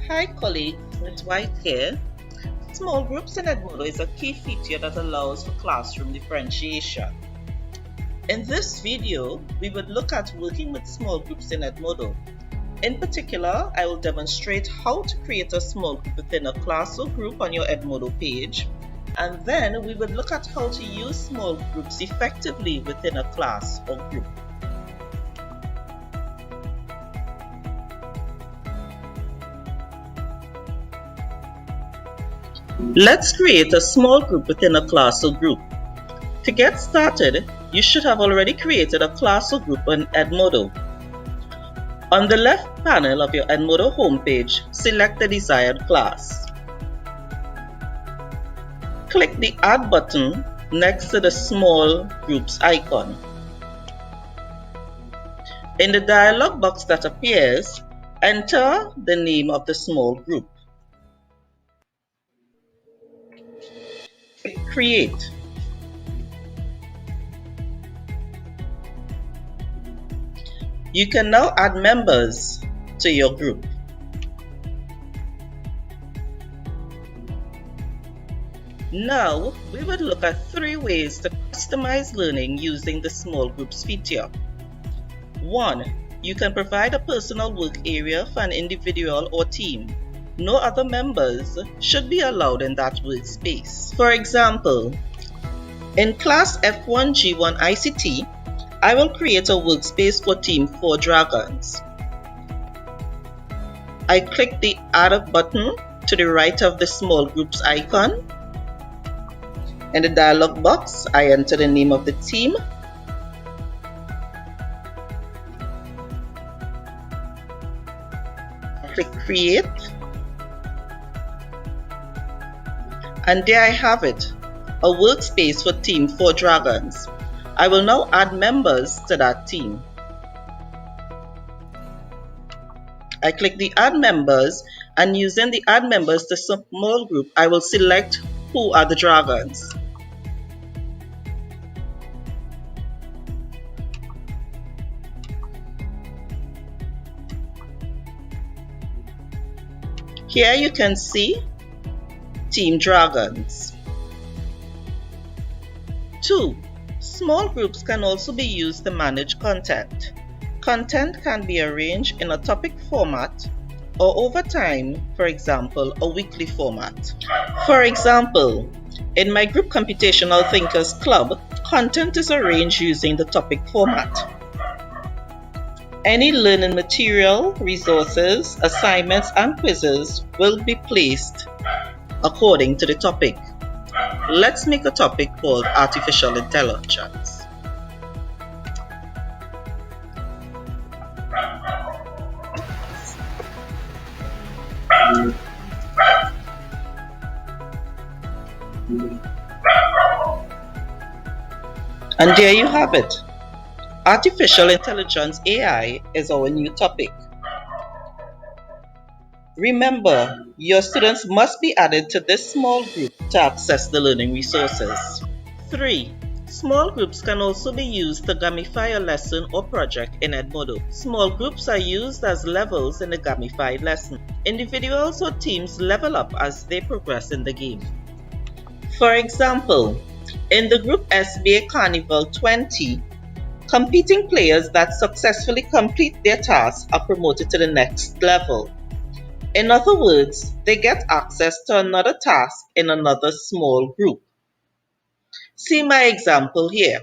Hi colleagues, Bre Wight here. Small groups in Edmodo is a key feature that allows for classroom differentiation. In this video, we would look at working with small groups in Edmodo. In particular, I will demonstrate how to create a small group within a class or group on your Edmodo page, and then we would look at how to use small groups effectively within a class or group. Let's create a small group within a class or group. To get started, you should have already created a class or group on Edmodo. On the left panel of your Edmodo homepage, select the desired class. Click the Add button next to the Small Groups icon. In the dialog box that appears, enter the name of the small group. Click Create. You can now add members to your group. Now, we would look at 3 ways to customize learning using the small groups feature. 1. You can provide a personal work area for an individual or team. No other members should be allowed in that workspace. For example, in class F1G1 ICT, I will create a workspace for Team 4 Dragons. I click the Add button to the right of the Small Groups icon. In the dialog box, I enter the name of the team. I click Create. And there I have it, a workspace for Team 4 Dragons. I will now add members to that team. I click the Add Members, and using the Add Members to Small Group, I will select who are the dragons. Here you can see Team Dragons. 2. Small groups can also be used to manage content. Content can be arranged in a topic format or over time, for example, a weekly format. For example, in my group Computational Thinkers Club, content is arranged using the topic format. Any learning material, resources, assignments, and quizzes will be placed according to the topic. Let's make a topic called Artificial Intelligence. And there you have it. Artificial Intelligence AI is our new topic. Remember, your students must be added to this small group to access the learning resources. 3. Small groups can also be used to gamify a lesson or project in Edmodo. Small groups are used as levels in a gamified lesson. Individuals or teams level up as they progress in the game. For example, in the group SBA Carnival 20, competing players that successfully complete their tasks are promoted to the next level. In other words, they get access to another task in another small group. See my example here.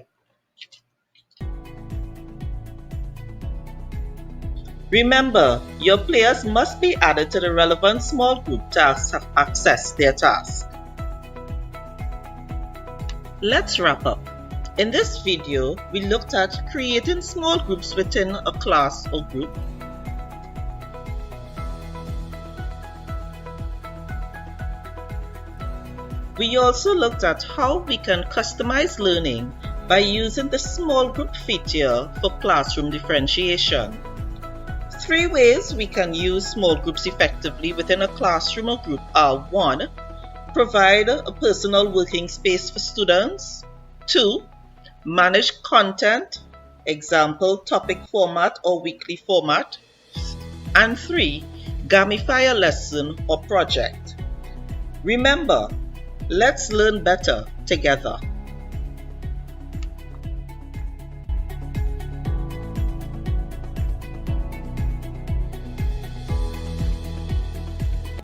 Remember, your players must be added to the relevant small group to access their task. Let's wrap up. In this video, we looked at creating small groups within a class or group, we also looked at how we can customize learning by using the small group feature for classroom differentiation. 3 ways we can use small groups effectively within a classroom or group are: 1. Provide a personal working space for students. 2. Manage content, example, topic format or weekly format. And 3. Gamify a lesson or project. Remember, let's learn better together.